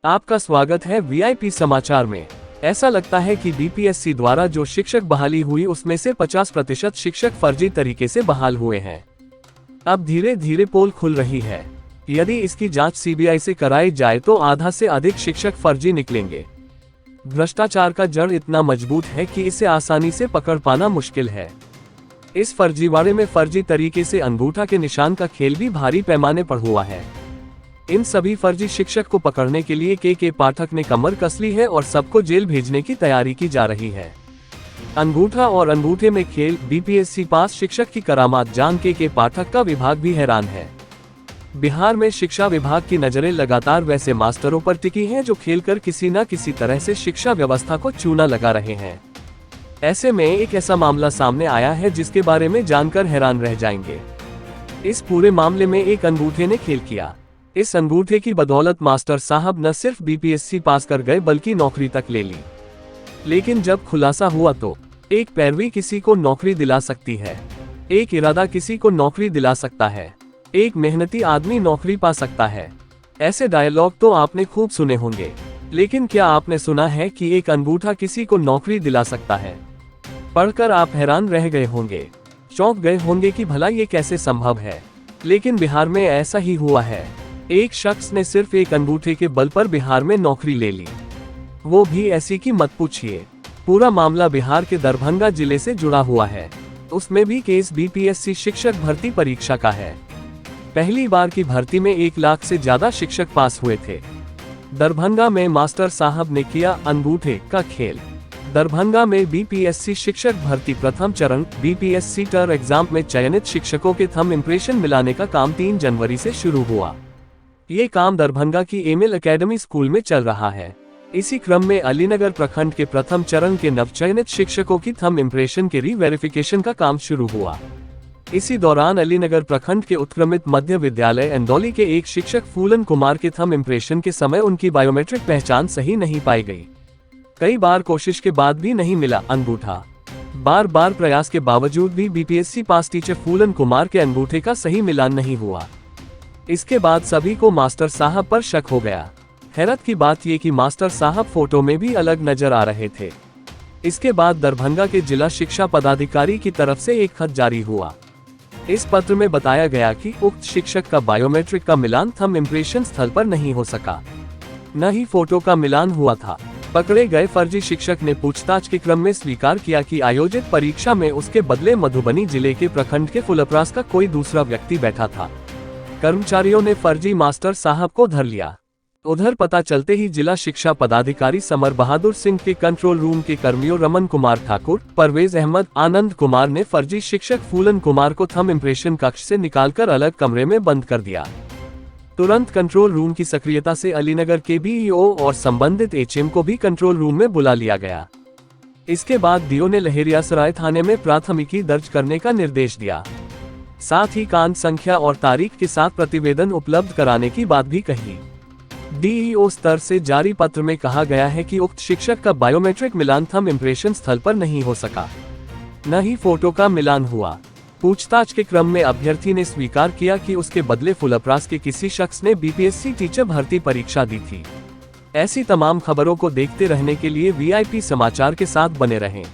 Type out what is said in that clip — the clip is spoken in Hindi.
आपका स्वागत है वीआईपी समाचार में। ऐसा लगता है कि बीपीएससी द्वारा जो शिक्षक बहाली हुई उसमें से 50% शिक्षक फर्जी तरीके से बहाल हुए हैं। अब धीरे धीरे पोल खुल रही है। यदि इसकी जांच सीबीआई से कराई जाए तो आधा से अधिक शिक्षक फर्जी निकलेंगे। भ्रष्टाचार का जड़ इतना मजबूत है कि इसे आसानी से पकड़ पाना मुश्किल है। इस फर्जीवाड़े में फर्जी तरीके से अंगूठा के निशान का खेल भी भारी पैमाने पर हुआ है। इन सभी फर्जी शिक्षक को पकड़ने के लिए के पाठक ने कमर कस ली है और सबको जेल भेजने की तैयारी की जा रही है। अंगूठा और अंगूठे में खेल, बीपीएससी पास शिक्षक की करामात जान के पाठक का विभाग भी हैरान है। बिहार में शिक्षा विभाग की नजरें लगातार वैसे मास्टरों पर टिकी हैं जो खेलकर किसी न किसी तरह से शिक्षा व्यवस्था को चूना लगा रहे हैं। ऐसे में एक ऐसा मामला सामने आया है जिसके बारे में जानकर हैरान रह जाएंगे। इस पूरे मामले में एक अंगूठे ने खेल किया। इस अंगूठे की बदौलत मास्टर साहब न सिर्फ बीपीएससी पास कर गए बल्कि नौकरी तक ले ली। लेकिन जब खुलासा हुआ तो एक पैरवी किसी को नौकरी दिला सकती है, एक इरादा किसी को नौकरी दिला सकता है, एक मेहनती आदमी नौकरी पा सकता है। ऐसे डायलॉग तो आपने खूब सुने होंगे, लेकिन क्या आपने सुना है कि एक अंगूठा किसी को नौकरी दिला सकता है? पढ़कर आप हैरान रह गए होंगे, चौंक गए होंगे कि भला ये कैसे संभव है। लेकिन बिहार में ऐसा ही हुआ है। एक शख्स ने सिर्फ एक अंगूठे के बल पर बिहार में नौकरी ले ली, वो भी ऐसी कि मत पूछिए। पूरा मामला बिहार के दरभंगा जिले से जुड़ा हुआ है। उसमें भी केस बीपीएससी शिक्षक भर्ती परीक्षा का है। पहली बार की भर्ती में 1 लाख से ज्यादा शिक्षक पास हुए थे। दरभंगा में मास्टर साहब ने किया अंगूठे का खेल। दरभंगा में बीपीएससी शिक्षक भर्ती प्रथम चरण बीपीएससी टर एग्जाम में चयनित शिक्षकों के थंब इम्प्रेशन मिलाने का काम 3 जनवरी से शुरू हुआ। ये काम दरभंगा की एमएल एकेडमी स्कूल में चल रहा है। इसी क्रम में अलीनगर प्रखंड के प्रथम चरण के नवचयनित शिक्षकों की थंब इम्प्रेशन के री-वेरिफिकेशन का काम शुरू हुआ। इसी दौरान अलीनगर प्रखंड के उत्क्रमित मध्य विद्यालय इंदौली के एक शिक्षक फूलन कुमार के थंब इम्प्रेशन के समय उनकी बायोमेट्रिक पहचान सही नहीं पाई गई। कई बार कोशिश के बाद भी नहीं मिला अंगूठा। बार बार प्रयास के बावजूद भी बीपीएससी पास टीचर फूलन कुमार के अंगूठे का सही मिलान नहीं हुआ। इसके बाद सभी को मास्टर साहब पर शक हो गया। हैरत की बात ये कि मास्टर साहब फोटो में भी अलग नजर आ रहे थे। इसके बाद दरभंगा के जिला शिक्षा पदाधिकारी की तरफ से एक खत जारी हुआ। इस पत्र में बताया गया कि उक्त शिक्षक का बायोमेट्रिक का मिलान थंब इम्प्रेशन स्थल पर नहीं हो सका, न ही फोटो का मिलान हुआ था। पकड़े गए फर्जी शिक्षक ने पूछताछ के क्रम में स्वीकार किया कि आयोजित परीक्षा में उसके बदले मधुबनी जिले के प्रखंड के फुलपरास का कोई दूसरा व्यक्ति बैठा था। कर्मचारियों ने फर्जी मास्टर साहब को धर लिया। उधर पता चलते ही जिला शिक्षा पदाधिकारी समर बहादुर सिंह के कंट्रोल रूम के कर्मियों रमन कुमार ठाकुर, परवेज अहमद, आनंद कुमार ने फर्जी शिक्षक फूलन कुमार को थंब इम्प्रेशन कक्ष से निकालकर अलग कमरे में बंद कर दिया। तुरंत कंट्रोल रूम की सक्रियता से अलीनगर के बीईओ और संबंधित एचएम को भी कंट्रोल रूम में बुला लिया गया। इसके बाद डीओ ने लहेरियासराय थाने में प्राथमिकी दर्ज करने का निर्देश दिया। साथ ही कांड संख्या और तारीख के साथ प्रतिवेदन उपलब्ध कराने की बात भी कही। डीईओ स्तर से जारी पत्र में कहा गया है कि उक्त शिक्षक का बायोमेट्रिक मिलान थंब इम्प्रेशन स्थल पर नहीं हो सका, न ही फोटो का मिलान हुआ। पूछताछ के क्रम में अभ्यर्थी ने स्वीकार किया कि उसके बदले फुलपरास के किसी शख्स ने बीपीएससी टीचर भर्ती परीक्षा दी थी। ऐसी तमाम खबरों को देखते रहने के लिए वीआईपी समाचार के साथ बने रहें।